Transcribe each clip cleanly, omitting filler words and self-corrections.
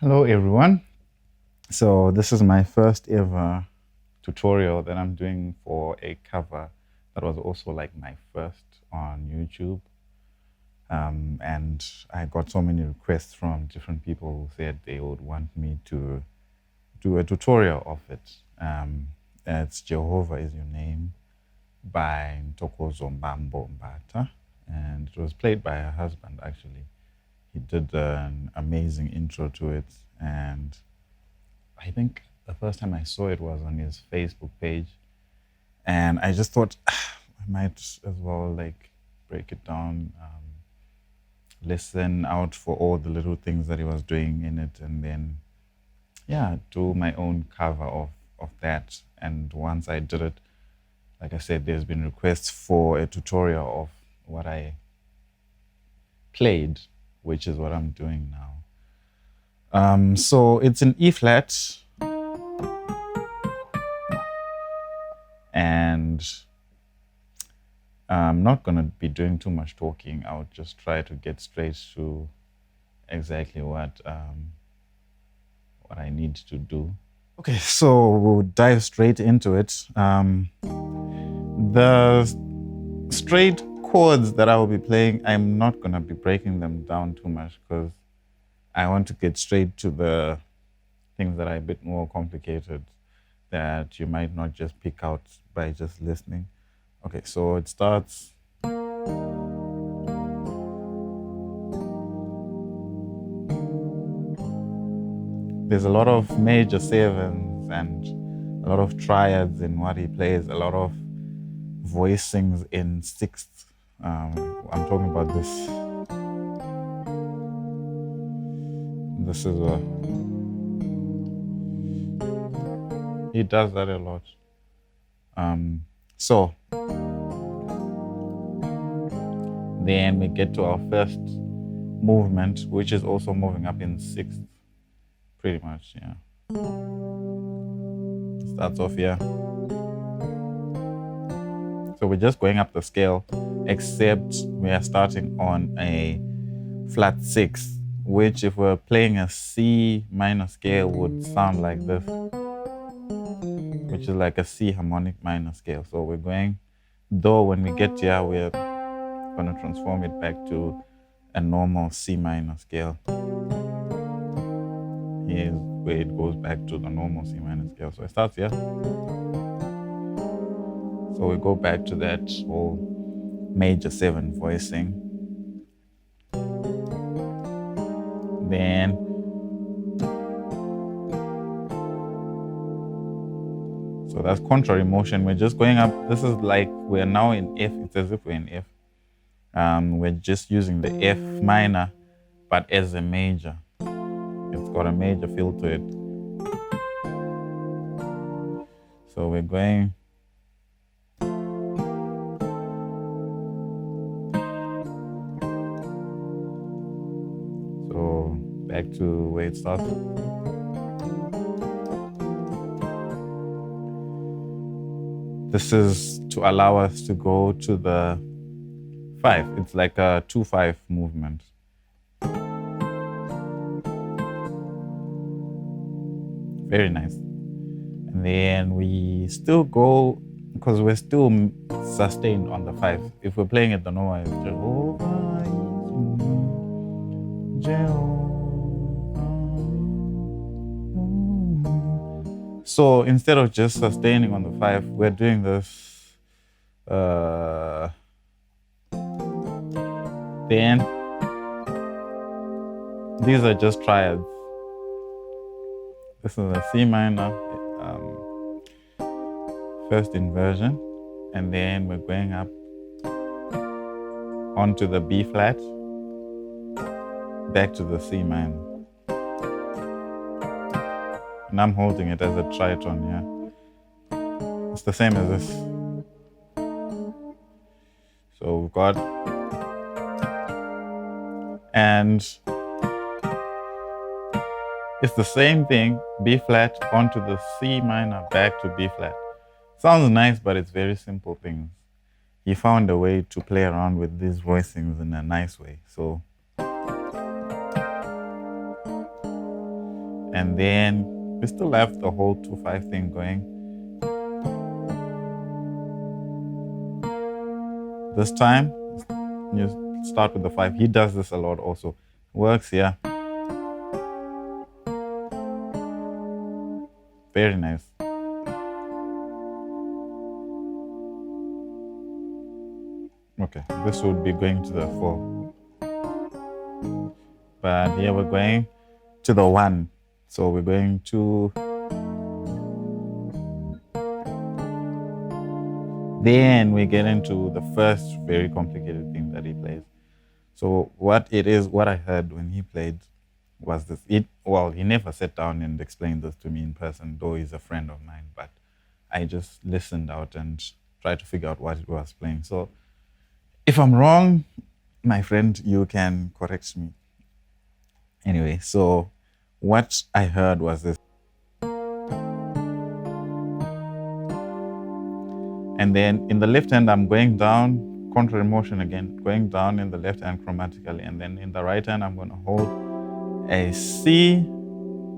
Hello everyone. So this is my first ever tutorial that I'm doing for a cover that was also like my first on YouTube. And I got so many requests from different people who said they would want me to do a tutorial of it. It's Jehovah Is Your Name by Ntokozo Mbambo-Mbatha, and it was played by her husband actually. He did an amazing intro to it, and I think the first time I saw it was on his Facebook page, and I just thought I might as well like break it down, listen out for all the little things that he was doing in it, and then do my own cover of that. And once I did it, like I said, there's been requests for a tutorial of what I played, which is what I'm doing now. So it's in E flat, and I'm not going to be doing too much talking. I'll just try to get straight to exactly what I need to do. Okay, so we'll dive straight into it. The straight chords that I will be playing, I'm not going to be breaking them down too much because I want to get straight to the things that are a bit more complicated that you might not just pick out by just listening. Okay, so it starts. There's a lot of major sevens and a lot of triads in what he plays, a lot of voicings in sixths. I'm talking about this. This is he does that a lot. So then we get to our first movement, which is also moving up in sixth, pretty much, yeah. Starts off here. So we're just going up the scale, except we are starting on a flat six, which if we're playing a C minor scale would sound like this, which is like a C harmonic minor scale. So we're going, though when we get here, we're going to transform it back to a normal C minor scale. Here's where it goes back to the normal C minor scale. So it starts here. So we go back to that whole major seven voicing. Then so that's contrary motion. We're just going up. This is like we're now in F. It's as if we're in F. We're just using the F minor, but as a major. It's got a major feel to it. So we're going. So back to where it starts. This is to allow us to go to the 5. It's like a 2-5 movement. Very nice. And then we still go, because we're still sustained on the 5. If we're playing it the normal, it's Jehovah is Jehovah. So instead of just sustaining on the 5, we're doing this. Then these are just triads. This is a C minor, first inversion, and then we're going up onto the B flat, back to the C minor. And I'm holding it as a tritone, yeah. It's the same as this. So we've got, and it's the same thing, B flat onto the C minor, back to B flat. Sounds nice, but it's very simple things. He found a way to play around with these voicings in a nice way. So And then we still have the whole 2/5 thing going. This time, you start with the 5. He does this a lot also. Works here. Very nice. Okay, this would be going to the 4. But here we're going to the 1. So we're going to... Then we get into the first very complicated thing that he plays. So what I heard when he played was this. He never sat down and explained this to me in person, though he's a friend of mine, but I just listened out and tried to figure out what he was playing. So if I'm wrong, my friend, you can correct me. Anyway, so what I heard was this. And then in the left hand, I'm going down, contrary motion again, going down in the left hand chromatically. And then in the right hand, I'm going to hold a C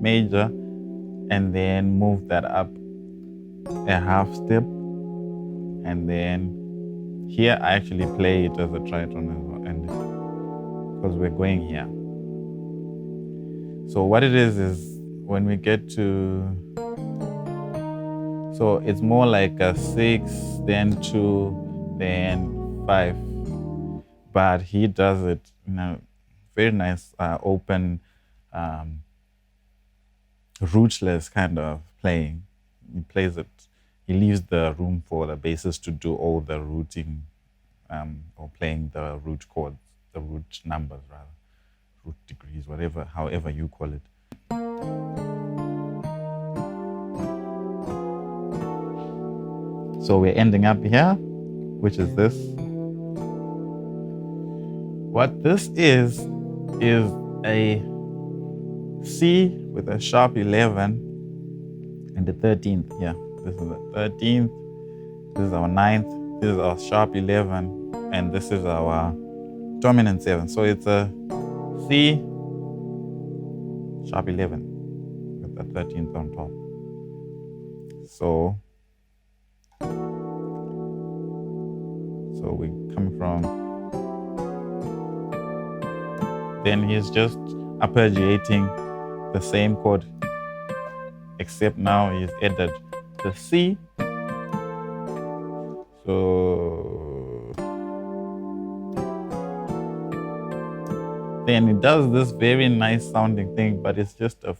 major and then move that up a half step. And then here I actually play it as a tritone as well, and because we're going here. So what it is when we get to... So it's more like a 6, then 2, then 5. But he does it in a very nice, open, rootless kind of playing. He plays it. He leaves the room for the bassist to do all the rooting, or playing the root chords, the root numbers rather, root degrees, however you call it. So we're ending up here, which is this. What this is a C with a sharp 11 and the 13th. Yeah, this is the 13th. This is our 9th. This is our sharp 11, and this is our dominant 7. So it's a C sharp 11 with the 13th on top. So we come from... Then he's just arpeggiating the same chord, except now he's added the C. So then it does this very nice sounding thing, but it's just a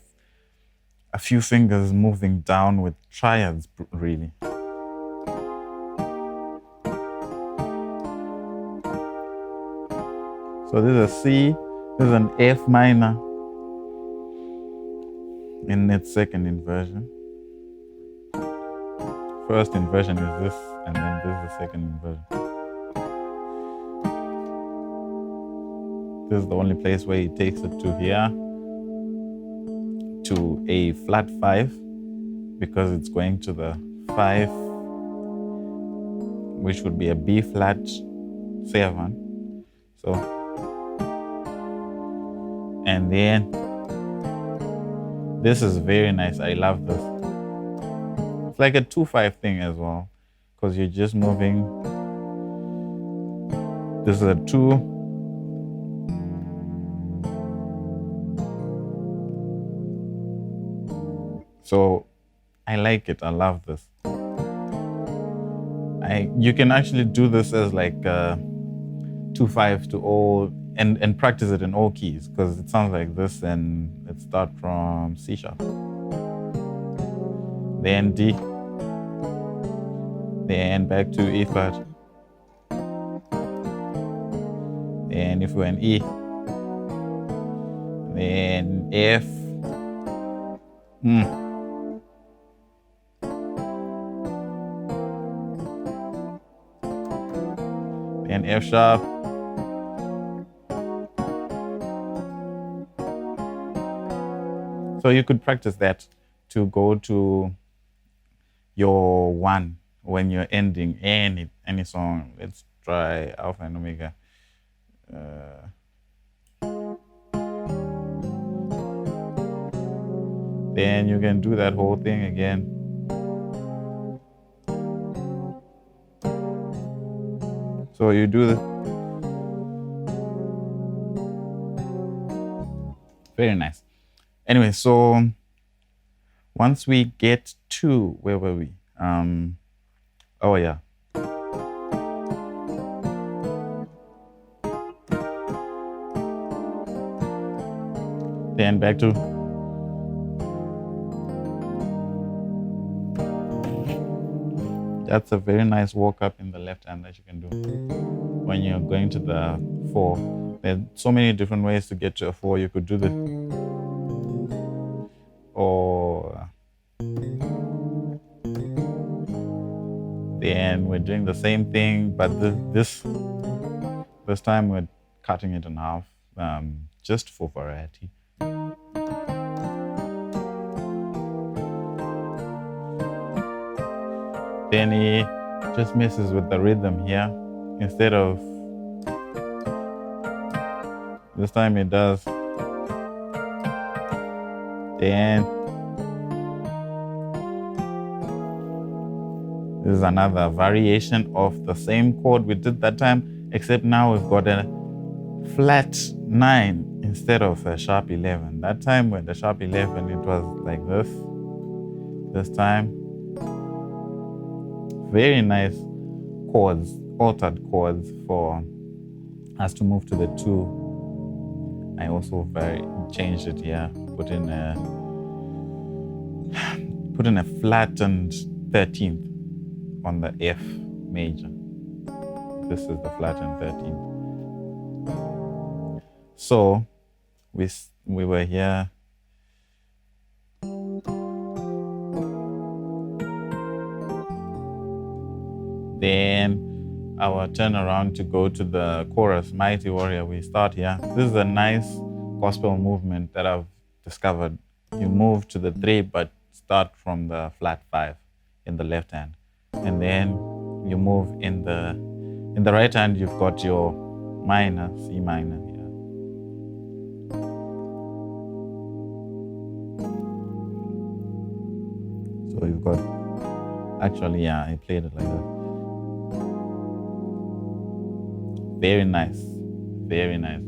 few fingers moving down with triads, really. So this is a C, this is an F minor in its second inversion. First inversion is this, and then this is the second inversion. This is the only place where he takes it to here, to a flat 5, because it's going to the 5, which would be a B flat 7. So, and then this is very nice. I love this. It's like a 2/5 thing as well, because you're just moving. This is a 2. So I like it. I love this. You can actually do this as like 2/5 to all, and practice it in all keys, because it sounds like this. And let's start from C sharp, then D, then back to E flat, then if we're in E, then F, then F sharp, so you could practice that to go to your 1 when you're ending any song. Let's try Alpha and Omega. Then you can do that whole thing again. So you do the very nice. Anyway, so once we get to, where were we? Oh yeah. Then back to. That's a very nice walk up in the left hand that you can do when you're going to the 4. There's so many different ways to get to a 4. You could do the, or then we're doing the same thing, but this time we're cutting it in half, just for variety. Then he just messes with the rhythm here. Instead of, this time it does. Then this is another variation of the same chord we did that time, except now we've got a flat 9 instead of a sharp 11. That time with the sharp 11, it was like this. This time, very nice chords, altered chords for us to move to the 2. I also changed it here, put in a flattened 13th on the F major. This is the flattened 13th. So we were here. Then our turnaround to go to the chorus, Mighty Warrior, we start here. This is a nice gospel movement that I've discovered. You move to the 3, but start from the flat 5 in the left hand. And then you move in the right hand, you've got your minor, C minor here. So you've got, actually, yeah, I played it like that. Very nice, very nice.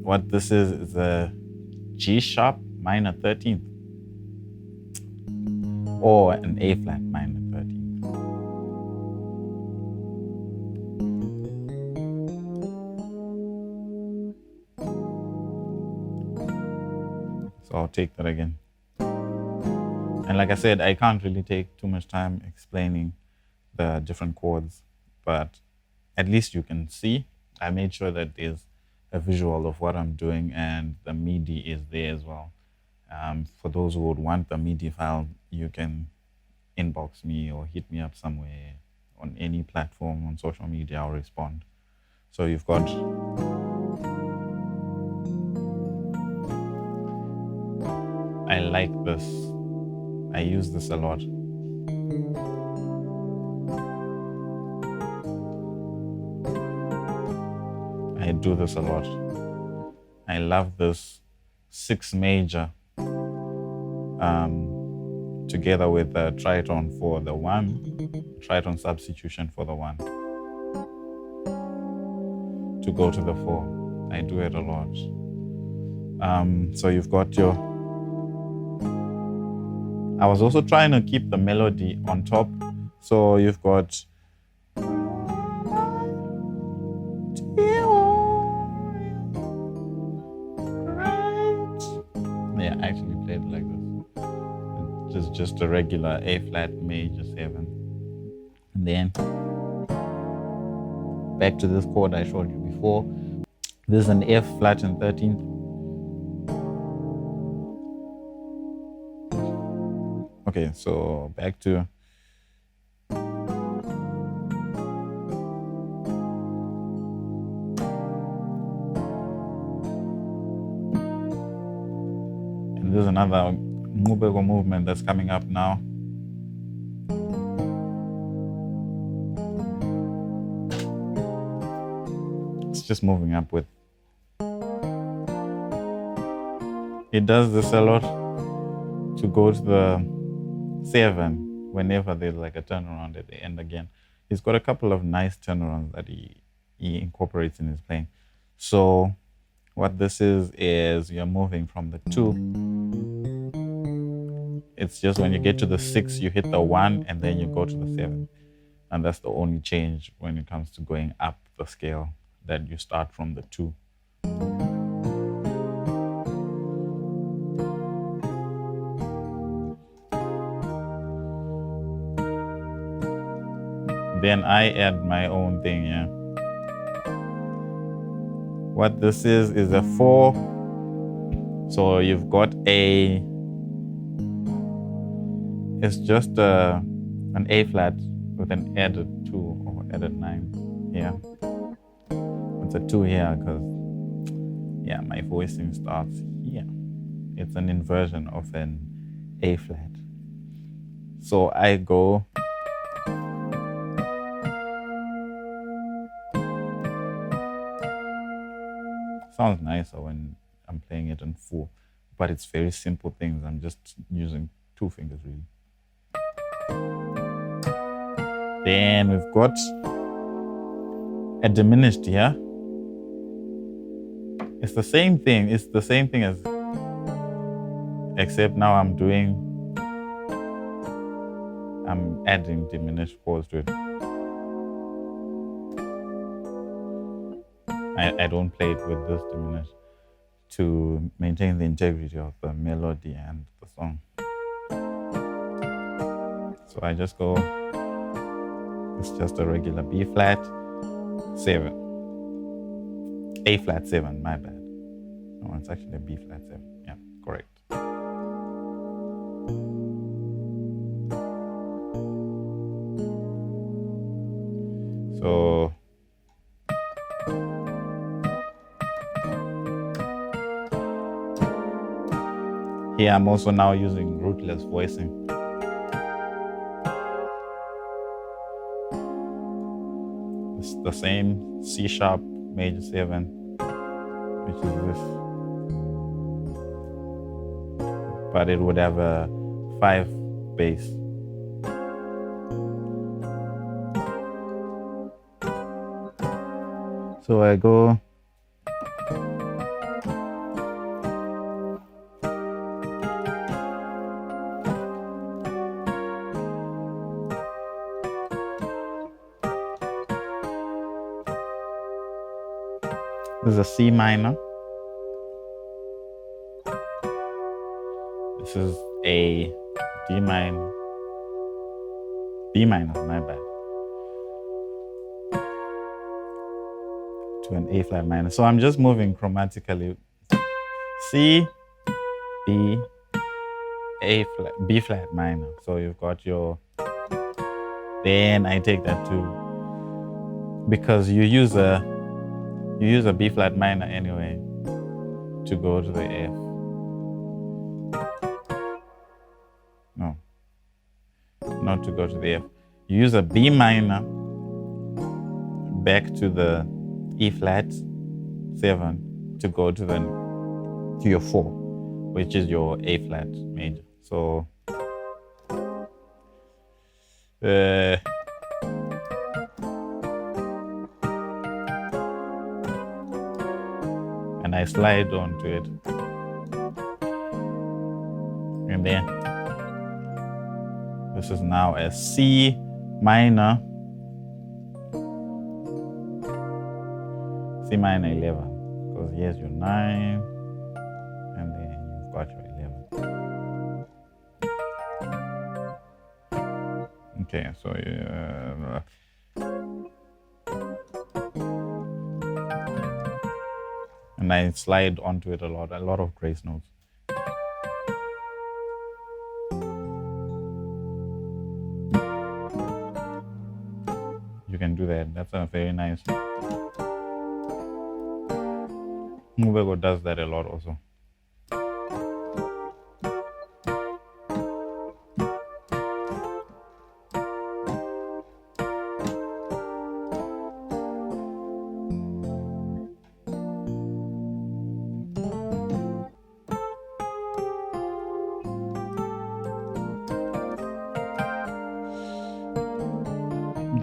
What this is a G sharp minor 13th or an A flat minor 13th. So I'll take that again. And like I said, I can't really take too much time explaining the different chords, but at least you can see. I made sure that there's a visual of what I'm doing, and the MIDI is there as well. For those who would want the MIDI file, you can inbox me or hit me up somewhere on any platform on social media. I'll respond. So you've got I like this. I use this a lot. I do this a lot. I love this 6 major together with the tritone for the 1, tritone substitution for the 1 to go to the 4. I do it a lot. So you've got your, I was also trying to keep the melody on top. So you've got, yeah, I actually played it like this. Just a regular A flat major 7. And then back to this chord I showed you before. This is an F flat and 13th. Okay, so back to and there's another Nqubeko movement that's coming up now. It's just moving up with. It does this a lot. to go to the 7 whenever there's like a turnaround at the end again. He's got a couple of nice turnarounds that he incorporates in his playing. So what this is you're moving from the 2. It's just when you get to the 6, you hit the 1 and then you go to the 7. And that's the only change when it comes to going up the scale, that you start from the 2. Then I add my own thing, yeah. What this is a 4. So you've got it's just an A flat with an added 2 or added 9 here. It's a 2 here because, yeah, my voicing starts here. It's an inversion of an A flat. So I go sounds nicer when I'm playing it in full, but it's very simple things. I'm just using 2 fingers really. Then we've got a diminished here. It's the same thing. It's the same thing as, except now I'm adding diminished chords to it. I don't play it with this diminished to maintain the integrity of the melody and the song. So I just go, it's just a regular B flat 7. A flat 7, my bad. No, it's actually a B flat 7. Yeah, correct. So here I'm also now using rootless voicing. It's the same C sharp major 7, which is this, but it would have a 5 bass. So I go this is a C minor. This is a D minor. B minor, my bad. To an A flat minor. So I'm just moving chromatically. C, B, A flat, B flat minor. So you've got your, then I take that to, because you use a B flat minor anyway to go to the F. No, not to go to the F. You use a B minor back to the E flat 7 to go to your 4, which is your A flat major. So and I slide onto it, and then this is now a C minor, C minor 11, because here's your 9, and then you've got your 11. Okay, so and I slide onto it a lot of grace notes. You can do that. That's a very nice. Nqubeko does that a lot also.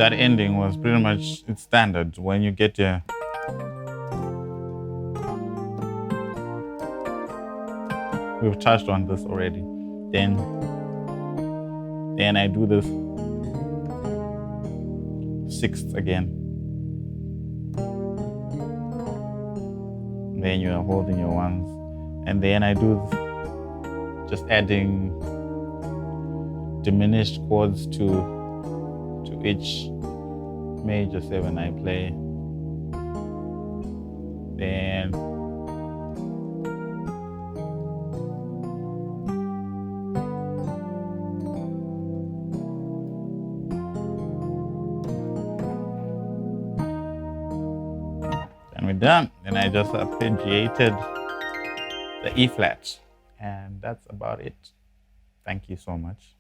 that ending was pretty much, it's standard. When you get your, we've touched on this already. Then I do this sixth again. Then you are holding your ones. And then I do just adding diminished chords to each major 7 I play. Then we're done. Then I just arpeggiated the E flat, and that's about it. Thank you so much.